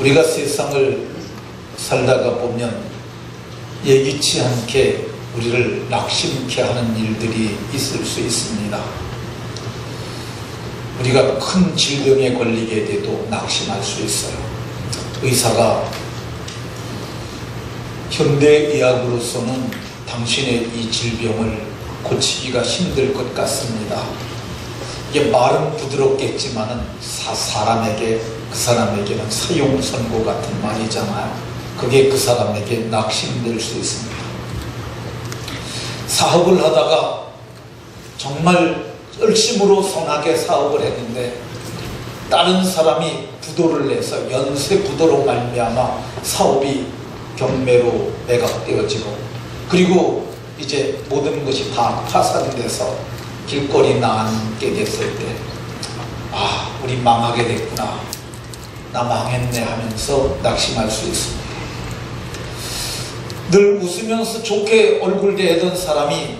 우리가 세상을 살다가 보면 예기치 않게 우리를 낙심케 하는 일들이 있을 수 있습니다. 우리가 큰 질병에 걸리게 돼도 낙심할 수 있어요. 의사가 현대의학으로서는 당신의 이 질병을 고치기가 힘들 것 같습니다. 이게 말은 부드럽겠지만은 사람에게, 그 사람에게는 사용선고 같은 말이잖아요. 그게 그 사람에게 낙심될 수 있습니다. 사업을 하다가 정말 열심으로 선하게 사업을 했는데 다른 사람이 부도를 내서 연쇄 부도로 말미암아 사업이 경매로 매각되어지고, 그리고 이제 모든 것이 다 파산돼서 길거리 나앉게 됐을 때, 아, 우리 망하게 됐구나, 나 망했네 하면서 낙심할 수 있습니다. 늘 웃으면서 좋게 얼굴 대던 사람이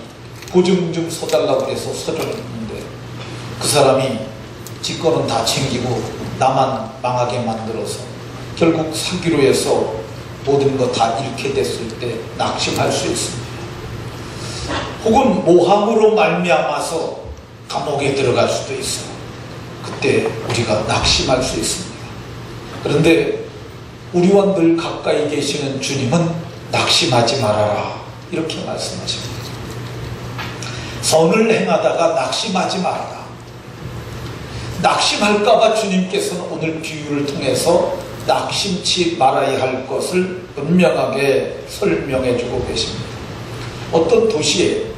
보증 좀 서달라고 해서 서줬는데 그 사람이 지 거는 다 챙기고 나만 망하게 만들어서 결국 사기로 해서 모든 거 다 잃게 됐을 때 낙심할 수 있습니다. 혹은 모함으로 말미암아서 감옥에 들어갈 수도 있어요. 그때 우리가 낙심할 수 있습니다. 그런데 우리와 늘 가까이 계시는 주님은 낙심하지 말아라, 이렇게 말씀하십니다. 선을 행하다가 낙심하지 말아라. 낙심할까봐 주님께서는 오늘 비유를 통해서 낙심치 말아야 할 것을 분명하게 설명해 주고 계십니다. 어떤 도시에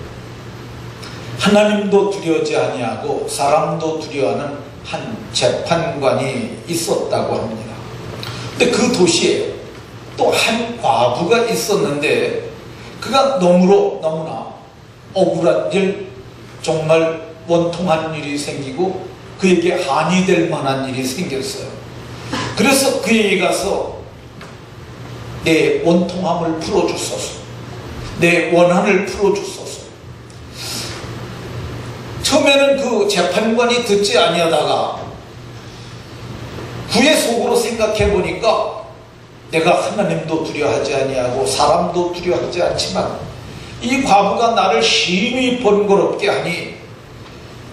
하나님도 두려워하지 아니하고 사람도 두려워하는 한 재판관이 있었다고 합니다. 근데 그 도시에 또 한 과부가 있었는데 그가 너무나 억울한 일, 정말 원통한 일이 생기고 그에게 한이 될 만한 일이 생겼어요. 그래서 그에게 가서 내 원통함을 풀어주소서, 내 원한을 풀어주소서. 처음에는 그 재판관이 듣지 아니하다가 후에 속으로 생각해 보니까 내가 하나님도 두려워하지 아니하고 사람도 두려워하지 않지만 이 과부가 나를 심히 번거롭게 하니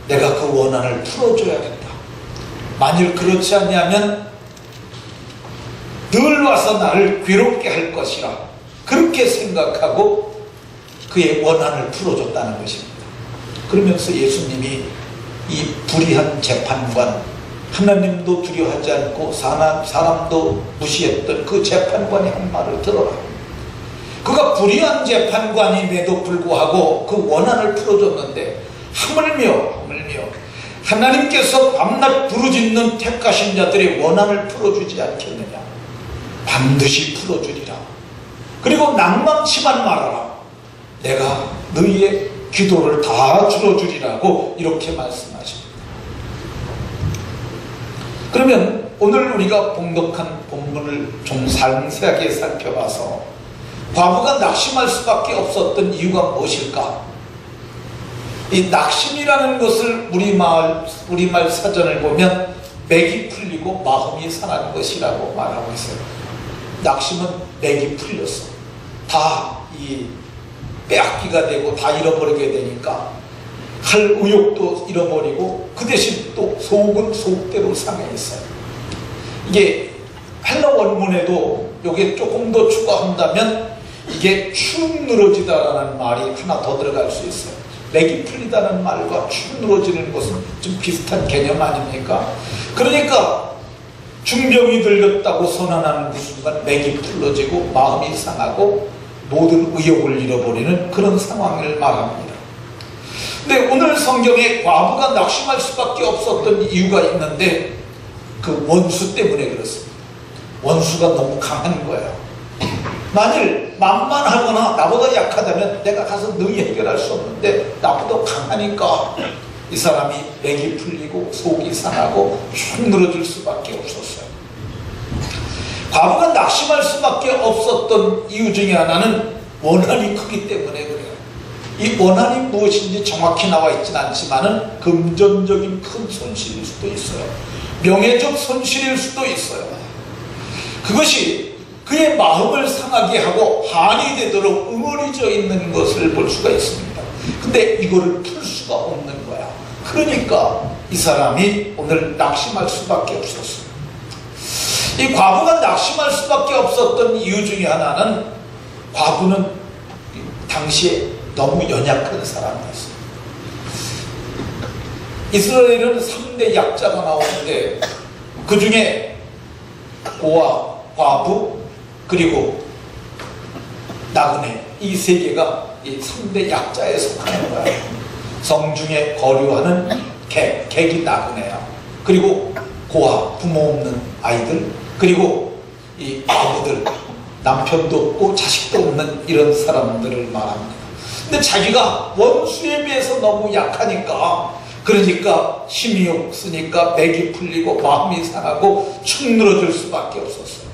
내가 그 원한을 풀어줘야겠다. 만일 그렇지 않냐면 늘 와서 나를 괴롭게 할 것이라, 그렇게 생각하고 그의 원한을 풀어줬다는 것입니다. 그러면서 예수님이 이 불의한 재판관, 하나님도 두려워하지 않고 사람도 무시했던 그 재판관이 한 말을 들어라. 그가 불의한 재판관임에도 불구하고 그 원한을 풀어줬는데 하물며 하나님께서 밤낮 부르짖는 택하신 자들의 원한을 풀어주지 않겠느냐. 반드시 풀어주리라. 그리고 낭망치만 말아라. 내가 너희의 기도를 다 들어주리라고 이렇게 말씀하십니다. 그러면 오늘 우리가 봉독한 본문을 좀 상세하게 살펴봐서 과부가 낙심할 수밖에 없었던 이유가 무엇일까? 이 낙심이라는 것을 우리말 사전을 보면 맥이 풀리고 마음이 상한 것이라고 말하고 있어요. 낙심은 맥이 풀렸어. 다 이 빼앗기가 되고 다 잃어버리게 되니까 할 의욕도 잃어버리고 그 대신 또 속은 속대로 상해 있어요. 이게 헬라 원문에도 이게 조금 더 추가한다면 이게 축 늘어지다라는 말이 하나 더 들어갈 수 있어요. 맥이 풀리다는 말과 축 늘어지는 것은 좀 비슷한 개념 아닙니까? 그러니까 중병이 들렸다고 선언하는 그 순간 맥이 풀러지고 마음이 상하고 모든 의욕을 잃어버리는 그런 상황을 말합니다. 근데 오늘 성경에 과부가 낙심할 수밖에 없었던 이유가 있는데 그 원수 때문에 그렇습니다. 원수가 너무 강한 거예요. 만일 만만하거나 나보다 약하다면 내가 가서 너희 해결할 수 없는데 나보다 강하니까 이 사람이 맥이 풀리고 속이 상하고 축 늘어질 수밖에 없었어요. 과부가 낙심할 수밖에 없었던 이유 중에 하나는 원한이 크기 때문에 그래요. 이 원한이 무엇인지 정확히 나와 있지는 않지만은 금전적인 큰 손실일 수도 있어요. 명예적 손실일 수도 있어요. 그것이 그의 마음을 상하게 하고 한이 되도록 응어리져 있는 것을 볼 수가 있습니다. 근데 이거를 풀 수가 없는 거야. 그러니까 이 사람이 오늘 낙심할 수밖에 없었어요. 이 과부가 낙심할 수밖에 없었던 이유 중에 하나는, 과부는 당시에 너무 연약한 사람이었어요. 이스라엘은 3대 약자가 나오는데 그 중에 고아, 과부, 그리고 나그네, 이 세 개가 이 3대 약자에 속하는 거야. 성중에 거류하는 객이 나그네야. 그리고 고아, 부모 없는 아이들, 그리고 이 과부들, 남편도 없고 자식도 없는 이런 사람들을 말합니다. 근데 자기가 원수에 비해서 너무 약하니까, 그러니까 힘이 없으니까 맥이 풀리고 마음이 상하고 축 늘어질 수밖에 없었어요.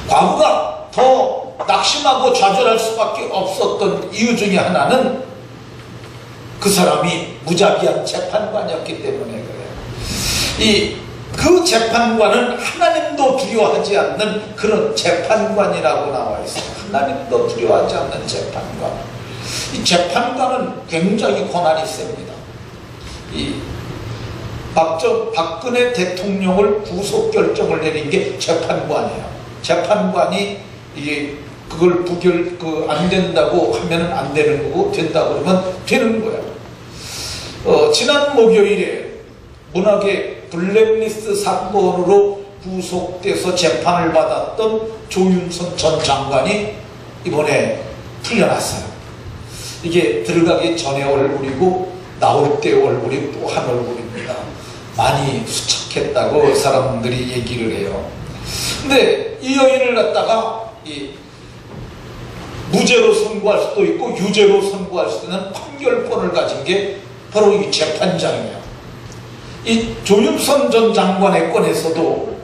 과부가 더 낙심하고 좌절할 수밖에 없었던 이유 중에 하나는 그 사람이 무자비한 재판관이었기 때문에 그래요. 그 재판관은 하나님도 두려워하지 않는 그런 재판관이라고 나와 있어요. 하나님도 두려워하지 않는 재판관. 이 재판관은 굉장히 권한이 셉니다. 박근혜 대통령을 구속 결정을 내린 게 재판관이에요. 재판관이 그걸 안 된다고 하면 안 되는 거고, 된다고 그러면 되는 거예요. 지난 목요일에 문학의 블랙리스트 사건으로 구속돼서 재판을 받았던 조윤선 전 장관이 이번에 풀려났어요. 이게 들어가기 전에 얼굴이고 나올 때 얼굴이 또 한 얼굴입니다. 많이 수척했다고 사람들이 얘기를 해요. 근데 이 여인을 갖다가 무죄로 선고할 수도 있고 유죄로 선고할 수 있는 판결권을 가진 게 바로 이 재판장이에요. 이 조윤선 전 장관의 건에서도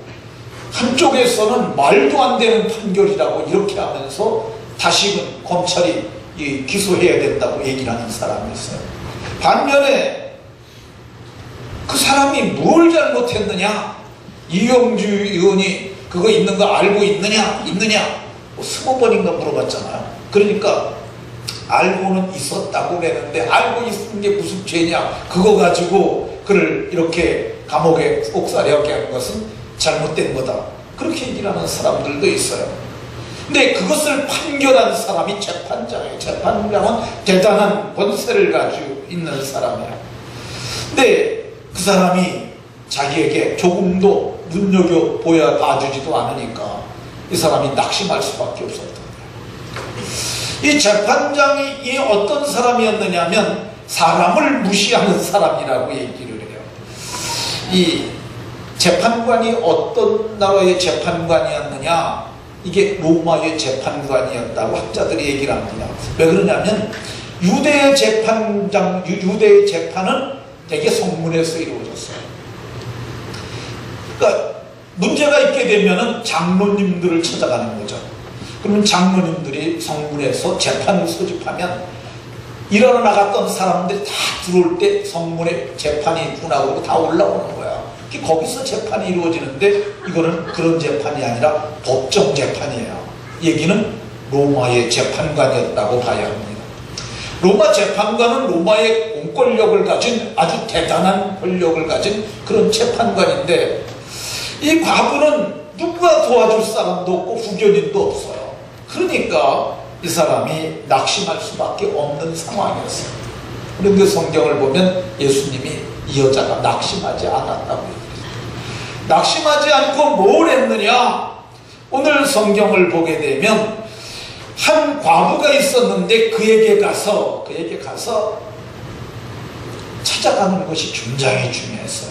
한쪽에서는 말도 안 되는 판결이라고 이렇게 하면서 다시금 검찰이 기소해야 된다고 얘기를 하는 사람이 있어요. 반면에 그 사람이 뭘 잘못했느냐, 이영주 의원이 그거 있는 거 알고 있느냐 20번인가 물어봤잖아요. 그러니까 알고는 있었다고 그랬는데, 알고 있는 게 무슨 죄냐, 그거 가지고 그를 이렇게 감옥에 옥살이하게 하는 것은 잘못된 거다, 그렇게 얘기를 하는 사람들도 있어요. 근데 그것을 판결한 사람이 재판장이에요. 재판장은 대단한 권세를 가지고 있는 사람이에요. 근데 그 사람이 자기에게 조금도 눈여겨보여 봐주지도 않으니까 이 사람이 낙심할 수밖에 없었던 거예요. 이 재판장이 어떤 사람이었느냐면 사람을 무시하는 사람이라고 얘기를 해요. 이 재판관이 어떤 나라의 재판관이었느냐, 이게 로마의 재판관이었다고 학자들이 얘기를 합니다. 왜 그러냐면 유대의 재판은 되게 성문에서 이루어졌어요. 그러니까 문제가 있게 되면은 장로님들을 찾아가는 거죠. 그러면 장로님들이 성문에서 재판을 소집하면 일하러 나갔던 사람들이 다 들어올 때 성문에 재판이 있구나 그러고 다 올라오는 거야. 거기서 재판이 이루어지는데 이거는 그런 재판이 아니라 법정 재판이에요. 얘기는 로마의 재판관이었다고 봐야 합니다. 로마 재판관은 로마의 공권력을 가진 아주 대단한 권력을 가진 그런 재판관인데, 이 과부는 누가 도와줄 사람도 없고 후견인도 없어요. 그러니까 이 사람이 낙심할 수밖에 없는 상황이었어요. 그런데 성경을 보면 예수님이 이 여자가 낙심하지 않았다고 얘기해요. 낙심하지 않고 뭘 했느냐? 오늘 성경을 보게 되면 한 과부가 있었는데 그에게 가서 찾아가는 것이 굉장히 중요했어요.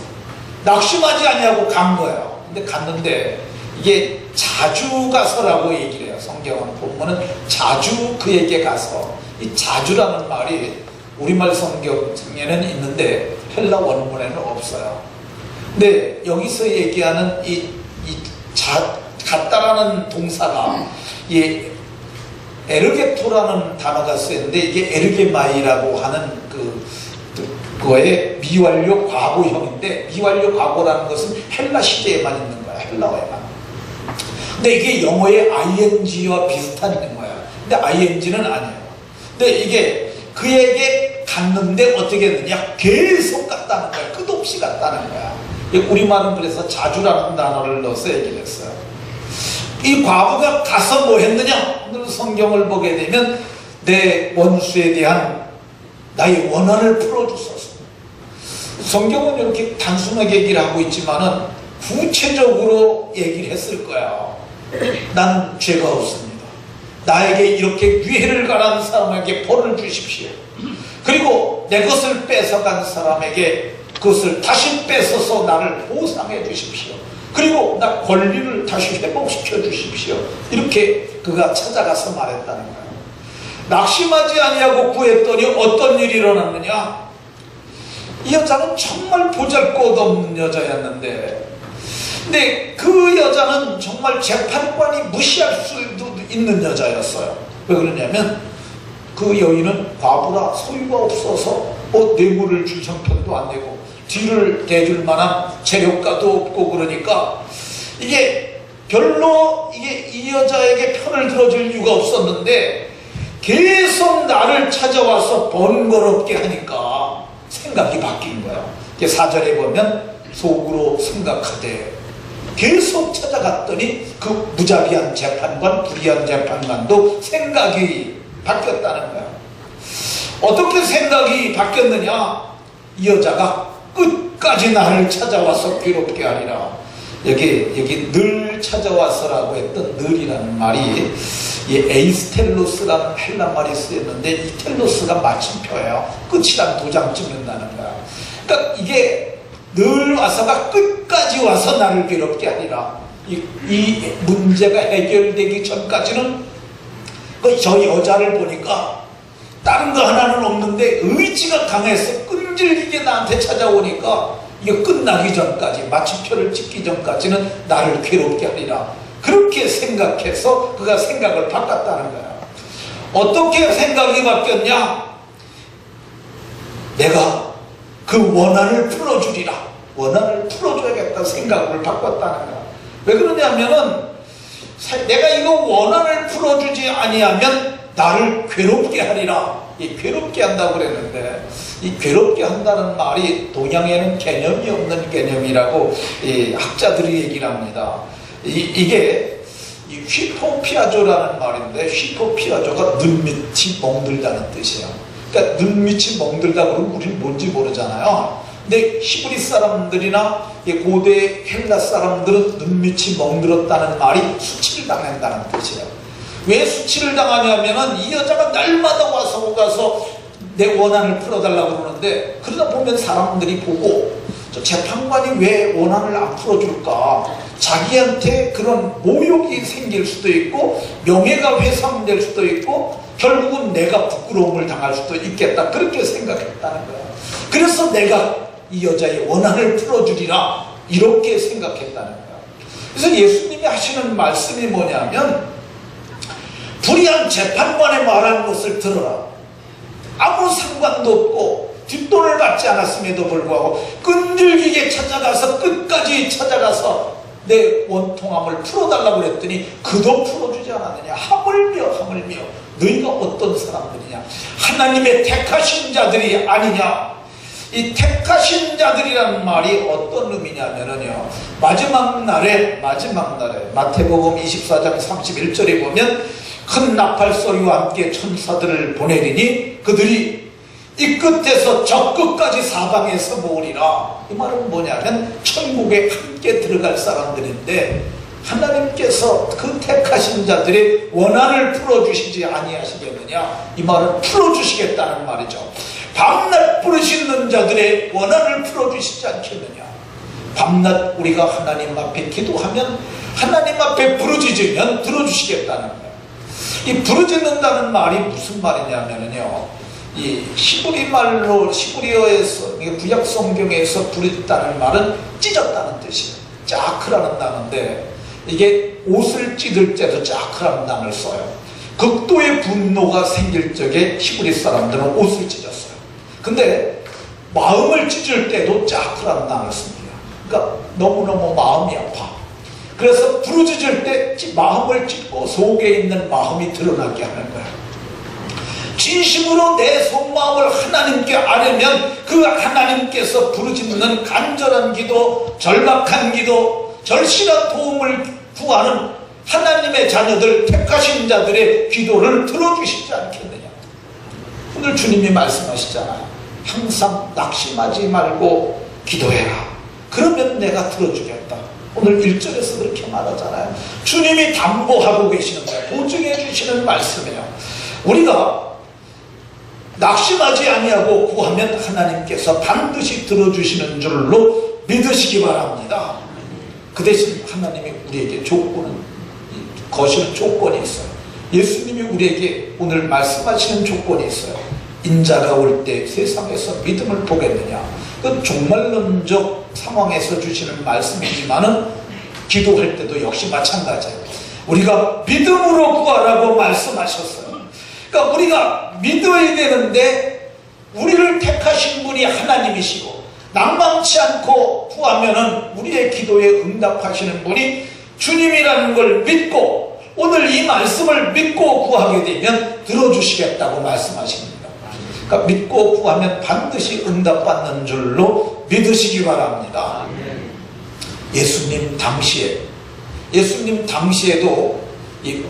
낙심하지 않냐고 간 거예요. 근데 갔는데 이게 자주 가서라고 얘기를 해요. 성경은 보면은 자주 그에게 가서, 이 자주라는 말이 우리말 성경에는 있는데 헬라 원문에는 없어요. 근데 여기서 얘기하는 갔다라는 동사가 에르게토라는 단어가 쓰였는데, 이게 에르게마이라고 하는 그거의 미완료 과거형인데, 미완료 과거라는 것은 헬라 시대에만 있는 거야. 헬라어에만. 근데 이게 영어의 ing와 비슷한 거야. 근데 ing는 아니에요. 근데 이게 그에게 갔는데 어떻게 했느냐? 계속 갔다는 거야. 끝없이 갔다는 거야. 우리말은 그래서 자주라는 단어를 넣어서 얘기를 했어요. 이 과부가 가서 뭐 했느냐? 오늘 성경을 보게 되면 내 원수에 대한 나의 원한을 풀어주소서. 성경은 이렇게 단순하게 얘기를 하고 있지만은 구체적으로 얘기를 했을 거야. 나는 죄가 없습니다. 나에게 이렇게 위해를 가한 사람에게 벌을 주십시오. 그리고 내 것을 뺏어간 사람에게 그것을 다시 뺏어서 나를 보상해 주십시오. 그리고 나 권리를 다시 회복시켜 주십시오. 이렇게 그가 찾아가서 말했다는 거예요. 낙심하지 아니하고 구했더니 어떤 일이 일어났느냐? 이 여자는 정말 보잘것없는 여자였는데, 근데 그 여자는 정말 재판관이 무시할 수도 있는 여자였어요. 왜 그러냐면 그 여인은 과부라 소유가 없어서 뇌물을 줄 형편도 안 되고 뒤를 대줄 만한 재력가도 없고, 그러니까 이게 별로 이 여자에게 편을 들어줄 이유가 없었는데 계속 나를 찾아와서 번거롭게 하니까 생각이 바뀐 거야. 4절에 보면 속으로 생각하되, 계속 찾아갔더니 그 무자비한 재판관, 불의한 재판관도 생각이 바뀌었다는 거야. 어떻게 생각이 바뀌었느냐? 이 여자가 끝까지 나를 찾아와서 괴롭게 하리라. 여기 늘 찾아와서라고 했던 늘이라는 말이 에이스텔로스라는 헬라 말이 쓰였는데, 이 텔로스가 마침표예요. 끝이란 도장 찍는다는 거야. 그러니까 이게 늘 와서가 끝까지 와서 나를 괴롭게 하리라. 이 문제가 해결되기 전까지는 저 여자를 보니까 다른 거 하나는 없는데 의지가 강해서 끈질기게 나한테 찾아오니까 이게 끝나기 전까지, 마침표를 찍기 전까지는 나를 괴롭게 하리라. 그렇게 생각해서 그가 생각을 바꿨다는 거야. 어떻게 생각이 바뀌었냐? 내가 그 원한을 풀어주리라. 원한을 풀어줘야겠다 생각을 바꿨다는 거야. 왜 그러냐면은 내가 이거 원한을 풀어주지 아니하면 나를 괴롭게 하리라. 이 괴롭게 한다고 그랬는데, 이 괴롭게 한다는 말이 동양에는 개념이 없는 개념이라고 학자들이 얘기를 합니다. 이게 휘포피아조라는 말인데, 휘포피아조가 눈밑이 멍들다는 뜻이에요. 그러니까 눈밑이 멍들다 그러면 우리는 뭔지 모르잖아요. 근데 히브리 사람들이나 고대 헬라 사람들은 눈밑이 멍들었다는 말이 수치를 당한다는 뜻이에요. 왜 수치를 당하냐면은 이 여자가 날마다 와서 가서 내 원한을 풀어달라고 그러는데, 그러다 보면 사람들이 보고 저 재판관이 왜 원한을 안 풀어줄까? 자기한테 그런 모욕이 생길 수도 있고 명예가 훼손될 수도 있고 결국은 내가 부끄러움을 당할 수도 있겠다, 그렇게 생각했다는 거야. 그래서 내가 이 여자의 원한을 풀어주리라, 이렇게 생각했다는 거야. 그래서 예수님이 하시는 말씀이 뭐냐면, 불의한 재판관의 말하는 것을 들어라. 아무 상관도 없고 뒷돈을 받지 않았음에도 불구하고 끈질기게 찾아가서 끝까지 찾아가서 내 원통함을 풀어달라고 그랬더니 그도 풀어주지 않았느냐. 하물며 너희가 어떤 사람들이냐? 하나님의 택하신 자들이 아니냐? 이 택하신 자들이라는 말이 어떤 의미냐면요, 마지막 날에 마태복음 24장 31절에 보면 큰 나팔 소리와 함께 천사들을 보내리니 그들이 이 끝에서 저 끝까지 사방에서 모으리라. 이 말은 뭐냐면 천국에 함께 들어갈 사람들인데, 하나님께서 그 택하신 자들의 원한을 풀어주시지 아니하시겠느냐? 이 말은 풀어주시겠다는 말이죠. 밤낮 부르시는 자들의 원한을 풀어주시지 않겠느냐? 밤낮 우리가 하나님 앞에 기도하면, 하나님 앞에 부르짖으면 들어주시겠다는 거예요. 이 부르짖는다는 말이 무슨 말이냐면요, 이 히브리어에서, 구약 성경에서 부르짖다는 말은 찢었다는 뜻이에요. 짜크라는 단어인데, 이게 옷을 찢을 때도 짜크라는 단어를 써요. 극도의 분노가 생길 적에 히브리 사람들은 옷을 찢었어요. 근데 마음을 찢을 때도 짜크라는 단어를 씁니다. 그러니까 너무너무 마음이 아파. 그래서 부르짖을 때 마음을 찢고 속에 있는 마음이 드러나게 하는 거야. 진심으로 내 속마음을 하나님께 아뢰면 그 하나님께서 부르짖는 간절한 기도, 절박한 기도, 절실한 도움을 구하는 하나님의 자녀들, 택하신 자들의 기도를 들어주시지 않겠느냐. 오늘 주님이 말씀하시잖아요. 항상 낙심하지 말고 기도해라. 그러면 내가 들어주겠다. 오늘 1절에서 그렇게 말하잖아요. 주님이 담보하고 계시는 거예요. 보증해 주시는 말씀이에요. 우리가 낙심하지 아니하고 구하면 하나님께서 반드시 들어주시는 줄로 믿으시기 바랍니다. 그 대신 하나님이 우리에게 거시는 조건이 있어요. 예수님이 우리에게 오늘 말씀하시는 조건이 있어요. 인자가 올 때 세상에서 믿음을 보겠느냐. 그 종말론적 상황에서 주시는 말씀이지만은 기도할 때도 역시 마찬가지예요. 우리가 믿음으로 구하라고 말씀하셨어요. 그러니까 우리가 믿어야 되는데 우리를 택하신 분이 하나님이시고 낭망치 않고 구하면은 우리의 기도에 응답하시는 분이 주님이라는 걸 믿고 오늘 이 말씀을 믿고 구하게 되면 들어주시겠다고 말씀하십니다. 그러니까 믿고 구하면 반드시 응답받는 줄로 믿으시기 바랍니다. 예수님 당시에도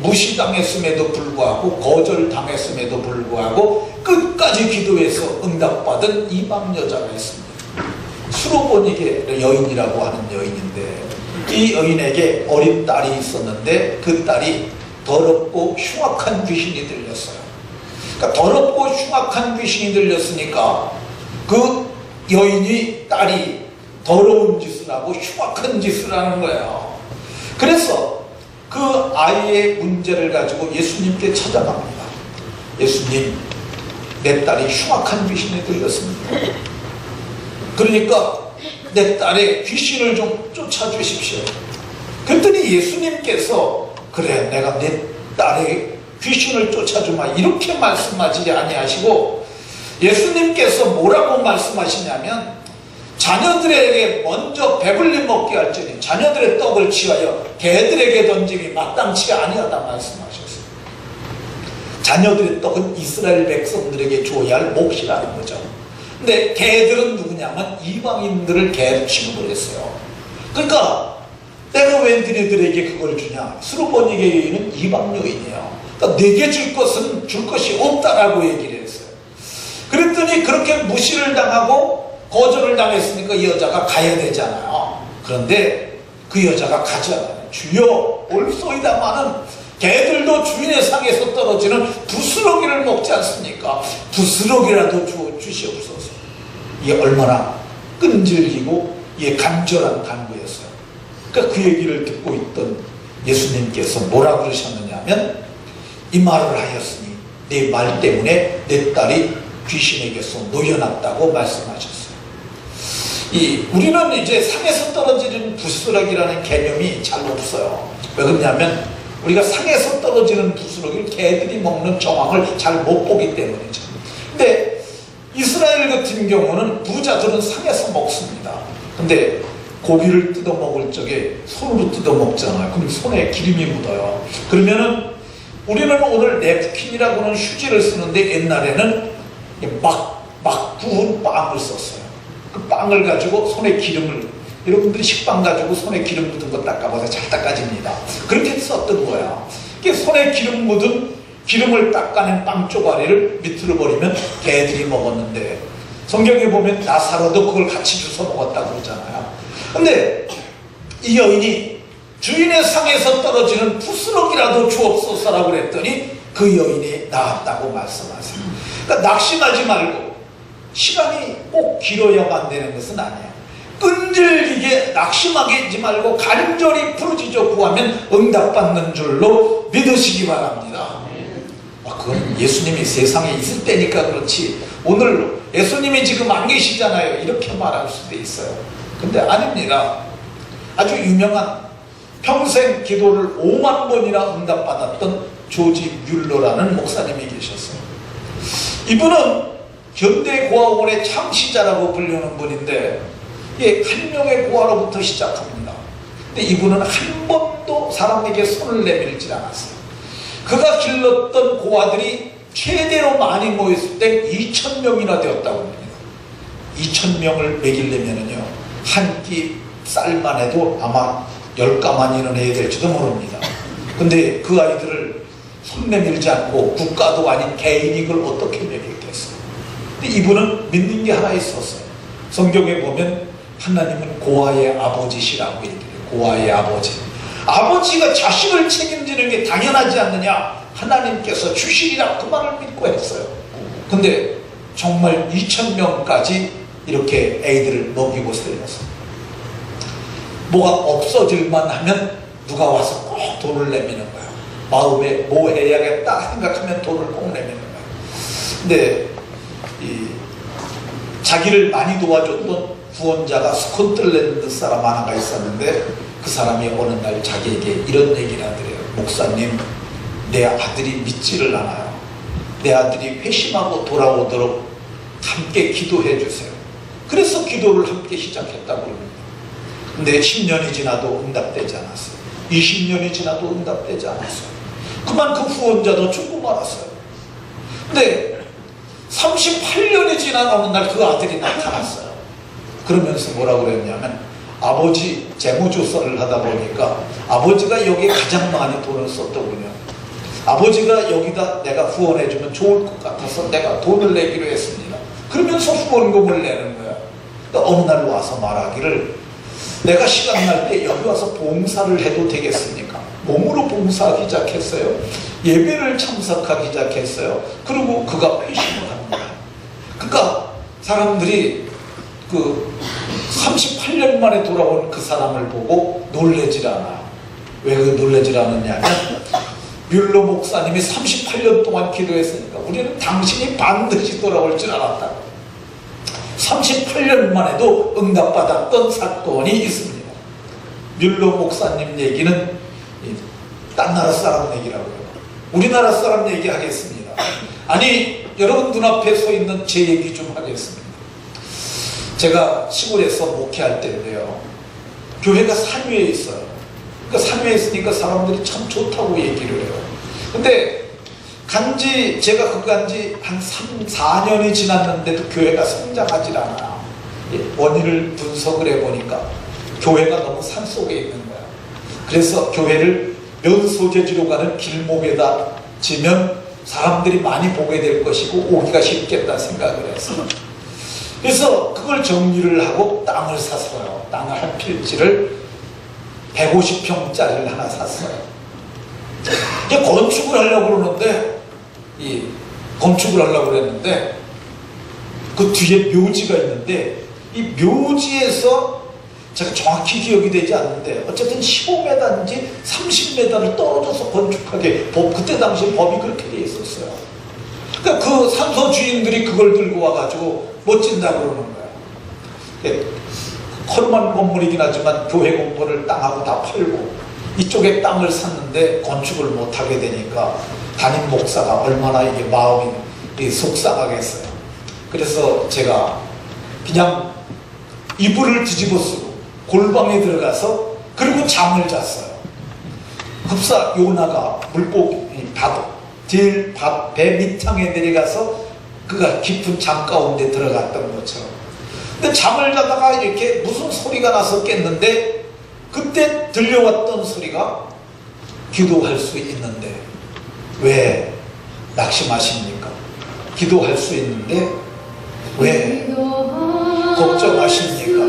무시당했음에도 불구하고 거절당했음에도 불구하고 끝까지 기도해서 응답받은 이방 여자가 있습니다. 수로보니게 여인이라고 하는 여인인데 이 여인에게 어린 딸이 있었는데 그 딸이 더럽고 흉악한 귀신이 들렸어요. 그러니까 더럽고 흉악한 귀신이 들렸으니까 그 여인이 딸이 더러운 짓을 하고 흉악한 짓을 하는 거예요. 그래서 그 아이의 문제를 가지고 예수님께 찾아갑니다. 예수님, 내 딸이 흉악한 귀신에 들렸습니다. 그러니까 내 딸의 귀신을 좀 쫓아주십시오. 그랬더니 예수님께서 그래, 내가 내 딸의 귀신을 쫓아주마 이렇게 말씀하지 아니하시고 예수님께서 뭐라고 말씀하시냐면 자녀들에게 먼저 배불리 먹게 할지니 자녀들의 떡을 취하여 개들에게 던짐이 마땅치 아니하다 말씀하셨어요. 자녀들의 떡은 이스라엘 백성들에게 줘야 할 몫이라는 거죠. 근데 개들은 누구냐면 이방인들을 개로 취급을 했어요. 그러니까 내가 왜 너희들에게 그걸 주냐. 수르보니게 여인은 이방 여인이에요. 그러니까 내게 줄 것이 없다라고 얘기를 했어요. 그랬더니 그렇게 무시를 당하고 거절을 당했으니까 이 여자가 가야 되잖아요. 그런데 그 여자가 가지 않아요. 주여 올소이다마는 개들도 주인의 상에서 떨어지는 부스러기를 먹지 않습니까? 부스러기라도 주시옵소서. 이게 얼마나 끈질기고 이게 간절한 간구였어요. 그러니까 그 얘기를 듣고 있던 예수님께서 뭐라 그러셨느냐 하면 이 말을 하였으니 내 말 때문에 내 딸이 귀신에게서 놓여놨다고 말씀하셨어요. 우리는 이제 상에서 떨어지는 부스러기라는 개념이 잘 없어요. 왜 그러냐면 우리가 상에서 떨어지는 부스러기를 개들이 먹는 정황을 잘 못 보기 때문이죠. 근데 이스라엘 같은 경우는 부자들은 상에서 먹습니다. 근데 고기를 뜯어 먹을 적에 손으로 뜯어 먹잖아요. 그럼 손에 기름이 묻어요. 그러면은 우리는 오늘 냅킨이라고 하는 휴지를 쓰는데 옛날에는 막 구운 빵을 썼어요. 그 빵을 가지고 손에 기름을, 여러분들이 식빵 가지고 손에 기름 묻은 거 닦아봐서 잘 닦아집니다. 그렇게 썼던 거야. 손에 기름 묻은 기름을 닦아낸 빵 쪼가리를 밑으로 버리면 개들이 먹었는데 성경에 보면 나사로도 그걸 같이 주워 먹었다고 그러잖아요. 근데 이 여인이 주인의 상에서 떨어지는 부스러기라도 주옵소서라고 그랬더니 그 여인이 나았다고 말씀하세요. 그러니까 낙심하지 말고 시간이 꼭 길어야만 되는 것은 아니에요. 끈질기게 낙심하지 말고 간절히 부르짖어 구하면 응답받는 줄로 믿으시기 바랍니다. 그건 예수님이 세상에 있을 때니까 그렇지 오늘 예수님이 지금 안 계시잖아요 이렇게 말할 수도 있어요. 근데 아닙니다. 아주 유명한 평생 기도를 5만 번이나 응답받았던 조지 뮬러라는 목사님이 계셨어요. 이분은 현대 고아원의 창시자라고 불리는 분인데 한 명의 고아로부터 시작합니다. 근데 이분은 한 번도 사람에게 손을 내밀지 않았어요. 그가 길렀던 고아들이 최대로 많이 모였을 때 2,000명이나 되었다고 합니다. 2,000명을 먹이려면요, 한 끼 쌀만 해도 아마 10가마니는 해야 될지도 모릅니다. 근데 그 아이들을 손 내밀지 않고 국가도 아닌 개인이 그걸 어떻게 먹이겠어요? 근데 이분은 믿는 게 하나 있었어요. 성경에 보면 하나님은 고아의 아버지시라고 얘기해요. 고아의 아버지. 아버지가 자식을 책임지는 게 당연하지 않느냐? 하나님께서 주시리라, 그 말을 믿고 했어요. 근데 정말 2,000명까지 이렇게 애들을 먹이고 살려서 뭐가 없어질만 하면 누가 와서 꼭 돈을 내미는 거야. 마음에 뭐 해야겠다 생각하면 돈을 꼭 내미는 거야. 근데 자기를 많이 도와줬던 후원자가 스코틀랜드 사람 하나가 있었는데, 그 사람이 어느 날 자기에게 이런 얘기를 하더래요. 목사님, 내 아들이 믿지를 않아요. 내 아들이 회심하고 돌아오도록 함께 기도해 주세요. 그래서 기도를 함께 시작했다고 합니다. 근데 10년이 지나도 응답되지 않았어요. 20년이 지나도 응답되지 않았어요. 그만 그 후원자도 죽고 말았어요. 근데 38년이 지난 어느 날 그 아들이 나타났어요. 그러면서 뭐라고 그랬냐면, 아버지 재무조사를 하다 보니까 아버지가 여기에 가장 많이 돈을 썼더군요. 아버지가 여기다 내가 후원해주면 좋을 것 같아서 내가 돈을 내기로 했습니다. 그러면서 후원금을 내는 거야. 그러니까 어느 날 와서 말하기를, 내가 시간 날 때 여기 와서 봉사를 해도 되겠습니까? 몸으로 봉사하기 시작했어요. 예배를 참석하기 시작했어요. 그리고 그가 회심을 합니다. 그러니까 사람들이 그 38년 만에 돌아온 그 사람을 보고 놀래질 않아. 왜 그 놀래질 않느냐면, 뮬러 목사님이 38년 동안 기도했으니까 우리는 당신이 반드시 돌아올 줄 알았다. 38년 만에도 응답받았던 사건이 있습니다. 뮬러 목사님 얘기는 딴 나라 사람 얘기라고요. 우리나라 사람 얘기하겠습니다. 아니, 여러분 눈앞에 서 있는 제 얘기 좀 하겠습니다. 제가 시골에서 목회할 때인데요, 교회가 산 위에 있어요. 그러니까 산 위에 있으니까 사람들이 참 좋다고 얘기를 해요. 근데 제가 그 간지 한 3, 4년이 지났는데도 교회가 성장하지 않아요. 원인을 분석을 해보니까 교회가 너무 산속에 있는 거야. 그래서 교회를 면소재지로 가는 길목에다 지면 사람들이 많이 보게 될 것이고 오기가 쉽겠다 생각을 해서, 그래서 그걸 정리를 하고 땅을 샀어요. 땅을 한 필지를 150평짜리를 하나 샀어요. 이제 건축을 하려고 그러는데, 그 뒤에 묘지가 있는데, 이 묘지에서 제가 정확히 기억이 되지 않는데 어쨌든 15m인지 30m를 떨어져서 건축하게, 그때 당시 법이 그렇게 돼 있었어요. 그러니까 그 산소 주인들이 그걸 들고 와가지고 멋진다고 그러는 거예요. 허름한 건물이긴 하지만 교회 건물을 땅하고 다 팔고 이쪽에 땅을 샀는데 건축을 못하게 되니까 담임 목사가 얼마나 이게 마음이 속상하겠어요. 그래서 제가 그냥 이불을 뒤집어 쓰고 골방에 들어가서 그리고 잠을 잤어요. 흡사 요나가 물고기 배 밑창에 내려가서 그가 깊은 잠 가운데 들어갔던 것처럼. 근데 잠을 자다가 이렇게 무슨 소리가 나서 깼는데, 그때 들려왔던 소리가, 기도할 수 있는데 왜 낙심하십니까? 기도할 수 있는데 왜 걱정하십니까?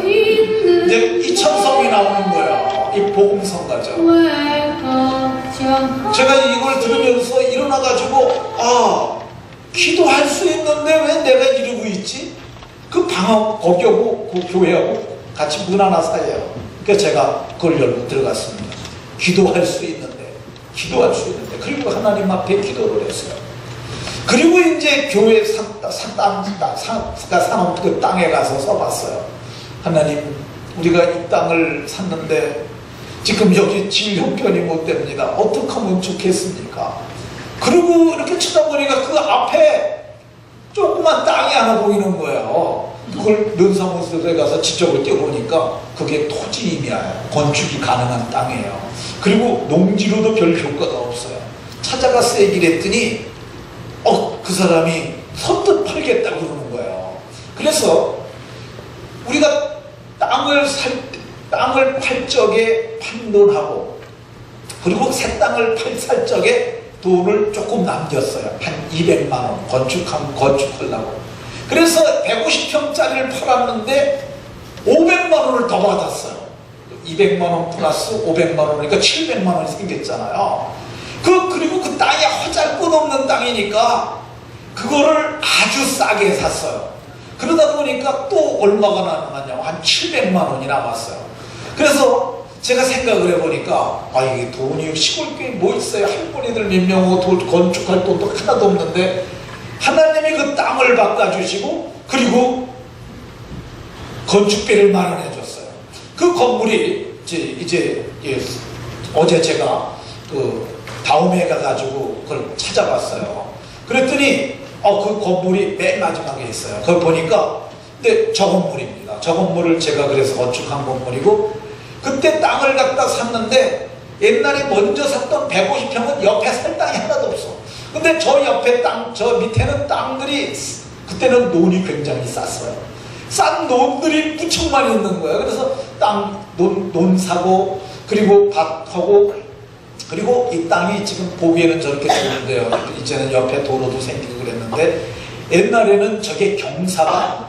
이제 이 찬송이 나오는 거예요. 이 복음성가죠. 제가 이걸 들으면서 일어나가지고, 기도할 수 있는데 왜 내가 이러고 있지? 그 방하고 거기하고 그 교회하고 같이 문 하나 사이에요. 그래서 제가 그걸 열고 들어갔습니다. 기도할 수 있는데 그리고 하나님 앞에 기도를 했어요. 그리고 이제 교회 사놓은 그 땅에 가서 써봤어요. 하나님, 우리가 이 땅을 샀는데 지금 여기 질 형편이 못 됩니다. 어떻게 하면 좋겠습니까? 그리고 이렇게 쳐다보니까 그 앞에 조그만 땅이 하나 보이는 거예요. 그걸 면사무소에 가서 지적을 떼어보니까 그게 토지임이야. 건축이 가능한 땅이에요. 그리고 농지로도 별 효과가 없어요. 찾아가서 얘기를 했더니 그 사람이 선뜻 팔겠다고 그러는 거예요. 그래서 우리가 땅을 팔 적에 판돈하고, 그리고 새 땅을 살 적에 돈을 조금 남겼어요. 한 200만 원 건축하려고. 그래서 150평짜리를 팔았는데 500만 원을 더 받았어요. 200만 원 플러스 500만 원이니까 700만 원이 생겼잖아요. 그리고 그 땅이 허잘것없는 땅이니까 그거를 아주 싸게 샀어요. 그러다 보니까 또 얼마가 남았냐고 한 700만 원이 남았어요. 그래서 제가 생각을 해보니까 이게 돈이 시골교회 뭐 있어요. 할머니들 몇 명 오고 건축할 돈도 하나도 없는데 하나님이 그 땅을 바꿔주시고 그리고 건축비를 마련해 줬어요. 그 건물이 이제 어제 제가 다음에 가가지고 그걸 찾아봤어요. 그랬더니 그 건물이 맨 마지막에 있어요. 거기 보니까 근데 저 건물입니다. 저 건물을 제가 그래서 건축한 건물이고, 그때 땅을 갖다 샀는데 옛날에 먼저 샀던 150평은 옆에 살 땅이 하나도 없어. 근데 저 옆에 저 밑에는 땅들이 그때는 논이 굉장히 쌌어요. 싼 논들이 무척 많이 있는 거예요. 그래서 논 사고, 그리고 밭하고, 그리고 이 땅이 지금 보기에는 저렇게 좋은데요. 이제는 옆에 도로도 생기고 그랬는데 옛날에는 저게 경사가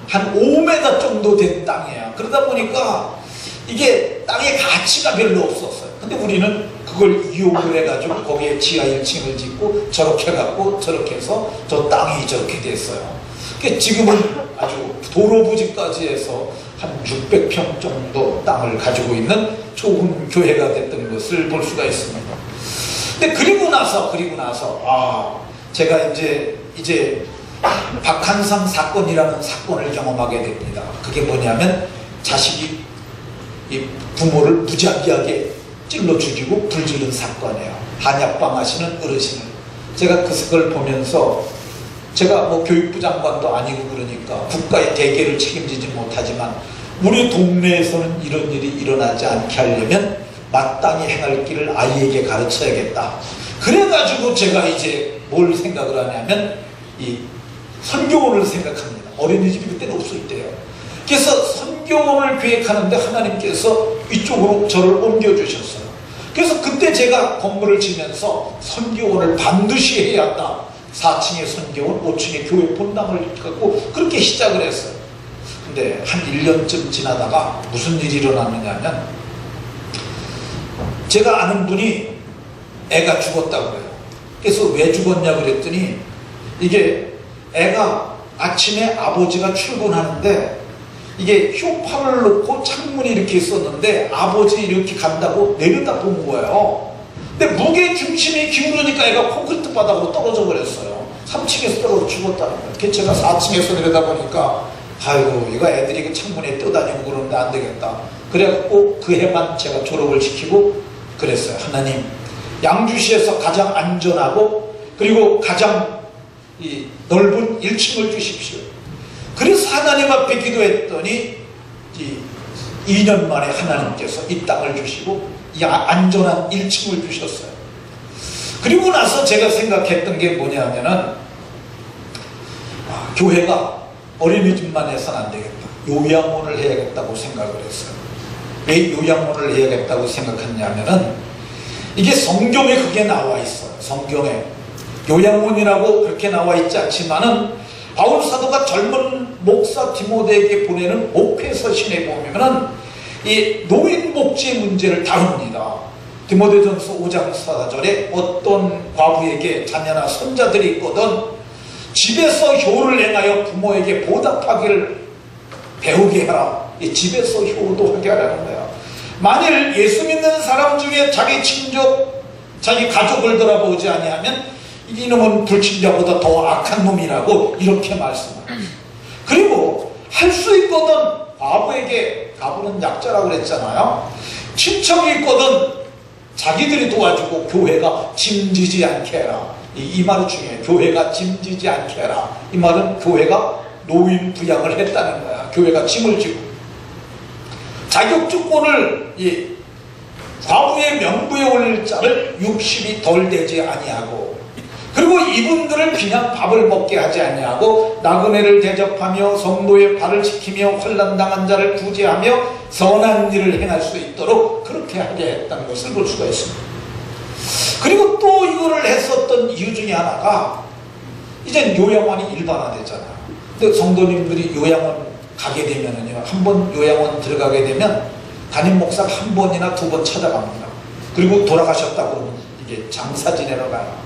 한 5m 정도 된 땅이에요. 그러다 보니까 이게 땅의 가치가 별로 없었어요. 근데 우리는 그걸 이용을 해가지고 거기에 지하 1층을 짓고 저렇게 해갖고 저렇게 해서 저 땅이 저렇게 됐어요. 그러니까 지금은 아주 도로 부지까지 해서 한 600평 정도 땅을 가지고 있는 좋은 교회가 됐던 것을 볼 수가 있습니다. 근데 그리고 나서 제가 이제 박한상 사건이라는 사건을 경험하게 됩니다. 그게 뭐냐면 자식이 이 부모를 무작위하게 찔러 죽이고 불지른 사건이에요. 한약방 하시는 어르신을. 제가 그걸 보면서 제가 뭐 교육부 장관도 아니고 그러니까 국가의 대계를 책임지지 못하지만 우리 동네에서는 이런 일이 일어나지 않게 하려면 마땅히 행할 길을 아이에게 가르쳐야겠다. 그래가지고 제가 이제 뭘 생각을 하냐면 이 선교원을 생각합니다. 어린이집이 그때는 없을 때요. 그래서 선교원을 계획하는데 하나님께서 이쪽으로 저를 옮겨주셨어요. 그래서 그때 제가 건물을 지면서 선교원을 반드시 해야 한다. 4층에 선교원, 5층에 교회 본당을 갖고 그렇게 시작을 했어요. 근데 한 1년쯤 지나다가 무슨 일이 일어났느냐면 제가 아는 분이 애가 죽었다고 해요. 그래서 왜 죽었냐 그랬더니 이게 애가 아침에 아버지가 출근하는데 이게 효파를 놓고 창문이 이렇게 있었는데 아버지 이렇게 간다고 내려다본 거예요. 근데 무게 중심이 기울으니까 애가 콘크리트 바닥으로 떨어져 버렸어요. 3층에서 떨어져 죽었다는 거예요. 제가 4층에서 내려다보니까 아이고 이거 애들이 그 창문에 떠다니고 그러는데 안 되겠다. 그래갖고 그 해만 제가 졸업을 시키고 그랬어요. 하나님, 양주시에서 가장 안전하고 그리고 가장 이 넓은 1층을 주십시오. 그래서 하나님 앞에 기도했더니 2년 만에 하나님께서 이 땅을 주시고 이 안전한 1층을 주셨어요. 그리고 나서 제가 생각했던 게 뭐냐면은 교회가 어린이집만 해서는 안 되겠다. 요양원을 해야겠다고 생각을 했어요. 왜 요양원을 해야겠다고 생각했냐면은 이게 성경에 그게 나와 있어요. 성경에 요양원이라고 그렇게 나와 있지 않지만은 바울 사도가 젊은 목사 디모데에게 보내는 목회 서신에 보면은 이 노인 복지 문제를 다룹니다. 디모데전서 5장 4절에 어떤 과부에게 자녀나 손자들이 있거든 집에서 효를 행하여 부모에게 보답하기를 배우게 하라. 이 집에서 효도 하게 하라는 거야. 만일 예수 믿는 사람 중에 자기 친족, 자기 가족을 돌아보지 아니하면 이놈은 불신자보다 더 악한 놈이라고 이렇게 말씀합니다. 그리고 할 수 있거든 과부에게, 과부는 약자라고 그랬잖아요. 친척이 있거든 자기들이 도와주고 교회가 짐지지 않게 해라. 이 말이 중요해요. 교회가 짐지지 않게 해라. 이 말은 교회가 노인 부양을 했다는 거야. 교회가 짐을 지고 자격증권을 과부의 명부에 올릴 자를 60이 덜 되지 아니하고, 그리고 이분들을 그냥 밥을 먹게 하지 아니하고 나그네를 대접하며 성도의 발을 지키며 환난당한 자를 구제하며 선한 일을 행할 수 있도록 그렇게 하게 했다는 것을 볼 수가 있습니다. 그리고 또 이거를 했었던 이유 중에 하나가, 이젠 요양원이 일반화되잖아요. 근데 성도님들이 요양원 가게 되면은요, 한번 요양원 들어가게 되면 담임 목사가 한 번이나 두 번 찾아갑니다. 그리고 돌아가셨다고 그러면 이게 장사 지내러 가요.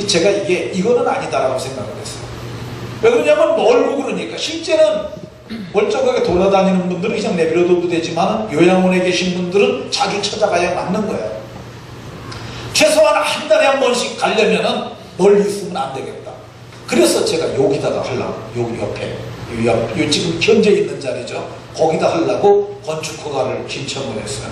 제가 이거는 아니다라고 생각을 했어요. 왜 그러냐면 멀고 그러니까. 실제는 멀쩡하게 돌아다니는 분들은 그냥 내버려둬도 되지만 요양원에 계신 분들은 자주 찾아가야 맞는 거예요. 최소한 한 달에 한 번씩 가려면은 멀리 있으면 안 되겠다. 그래서 제가 여기다가 하려고, 여기 옆에, 요 지금 현재 있는 자리죠. 거기다 하려고 건축허가를 신청을 했어요.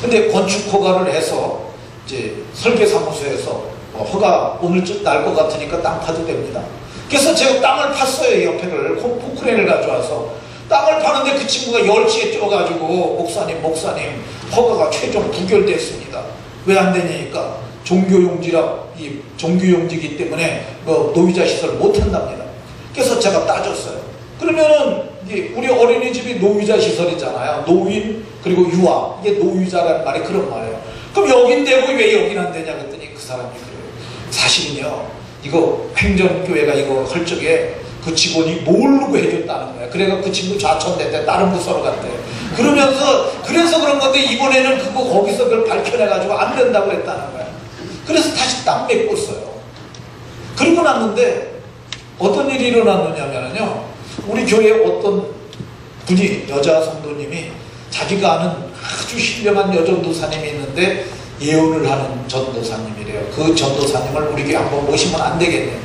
근데 건축허가를 해서 이제 설계사무소에서 허가 오늘쯤 날 것 같으니까 땅 파도 됩니다. 그래서 제가 땅을 팠어요. 옆에를 포크레인을 가져와서 땅을 파는데 그 친구가 10시에 뛰어가지고 목사님 허가가 최종 부결됐습니다. 왜 안 되냐니까 종교용지이기 때문에 노유자 시설 못 한답니다. 그래서 제가 따졌어요. 그러면은 우리 어린이집이 노유자 시설이잖아요. 노인 그리고 유아, 이게 노유자라는 말이 그런 말이에요. 그럼 여긴 되고 왜 여긴 안 되냐 그랬더니 그 사람이 그래요. 사실은요, 이거 행정교회가 이거 할 적에 그 직원이 모르고 해줬다는 거야. 그래가 그 친구 좌천됐대. 다른 부서로 갔대. 그래서 그런 건데 이번에는 그거 거기서 그걸 밝혀내가지고 안 된다고 했다는 거야. 그래서 다시 땅 메꿨어요. 그러고 났는데 어떤 일이 일어났느냐면요, 우리 교회에 어떤 분이, 여자 성도님이 자기가 아는 아주 신령한 여전도사님이 있는데 예언을 하는 전도사님이래요. 그 전도사님을 우리 교회 한번 모시면 안 되겠네요.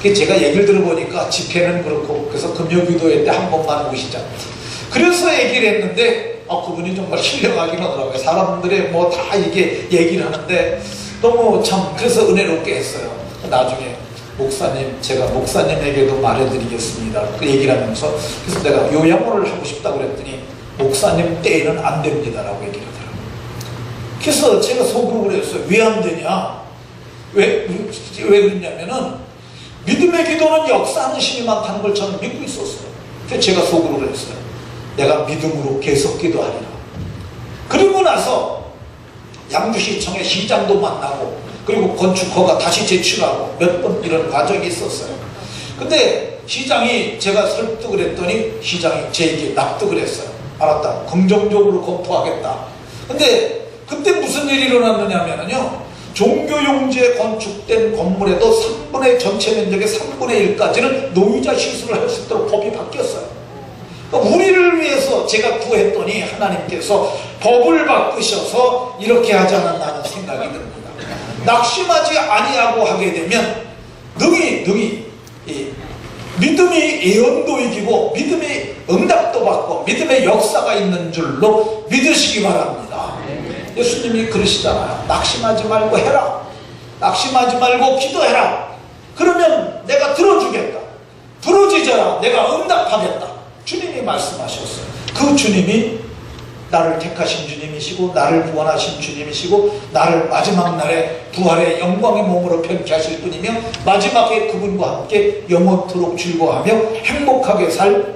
제가 얘기를 들어보니까 집회는 그렇고, 그래서 금요기도회 때 한 번만 모시자. 그래서 얘기를 했는데 그분이 정말 신령하긴 하더라고요. 사람들의 다 이게 얘기를 하는데 너무 참 그래서 은혜롭게 했어요. 나중에 목사님, 제가 목사님에게도 말해드리겠습니다. 그 얘기를 하면서, 그래서 내가 요양원을 하고 싶다고 그랬더니 목사님 때에는 안 됩니다라고 얘기를 하더라고요. 그래서 제가 속으로 그랬어요. 왜 안 되냐? 왜 그랬냐면은 믿음의 기도는 역사하는 신이 많다는 걸 저는 믿고 있었어요. 그래서 제가 속으로 그랬어요. 내가 믿음으로 계속 기도하리라. 그리고 나서 양주시청의 시장도 만나고, 그리고 건축허가 다시 제출하고 몇 번 이런 과정이 있었어요. 근데 시장이, 제가 설득을 했더니 시장이 제게 납득을 했어요. 알았다, 긍정적으로 검토하겠다. 근데 그때 무슨 일이 일어났느냐면요, 종교용지에 건축된 건물에도 전체 면적의 3분의 1까지는 노유자 시설을 할 수 있도록 법이 바뀌었어요. 그러니까 우리를 위해서 제가 구했더니 하나님께서 법을 바꾸셔서 이렇게 하지 않았나는 생각이 듭니다. 낙심하지 아니하고 하게 되면 능히 믿음이 예언도 이기고 믿음이 응답도 받고 믿음의 역사가 있는 줄로 믿으시기 바랍니다. 예수님이 그러시잖아요. 낙심하지 말고 해라. 낙심하지 말고 기도해라. 그러면 내가 들어주겠다. 부르짖어라. 내가 응답하겠다. 주님이 말씀하셨어요. 그 주님이 나를 택하신 주님이시고 나를 구원하신 주님이시고 나를 마지막 날에 부활의 영광의 몸으로 변케 하실 분이며 마지막에 그분과 함께 영원토록 즐거워하며 행복하게 살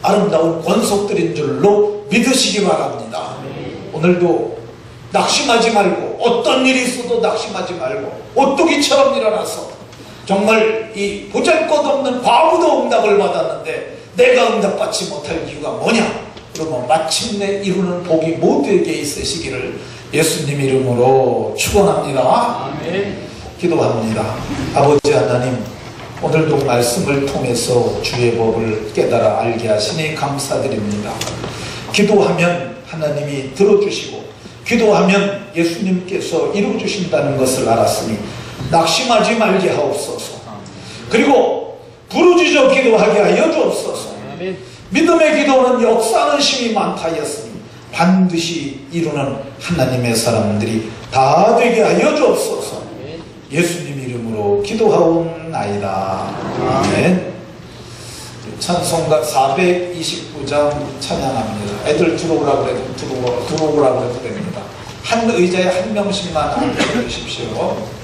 아름다운 권속들인 줄로 믿으시기 바랍니다. 오늘도 낙심하지 말고, 어떤 일이 있어도 낙심하지 말고, 오뚜기처럼 일어나서 정말 이 보잘것없는 과부도 응답을 받았는데 내가 응답받지 못할 이유가 뭐냐? 그러면 마침내 이루는 복이 모두에게 있으시기를 예수님 이름으로 축원합니다. 아멘. 기도합니다. 아버지 하나님, 오늘도 말씀을 통해서 주의 법을 깨달아 알게 하시니 감사드립니다. 기도하면 하나님이 들어주시고 기도하면 예수님께서 이루어주신다는 것을 알았으니 낙심하지 말게 하옵소서. 그리고 부르짖어 기도하게 하여 주옵소서. 믿음의 기도는 역사하는 힘이 많다 하였으니 반드시 이루는 하나님의 사람들이 다 되게 하여 주옵소서. 예수님 이름으로 기도하옵나이다. 아멘. 찬송가 429장 찬양합니다. 애들 들어오라고 해도 들어오라고 해도 됩니다. 한 의자에 한 명씩만 앉아주십시오.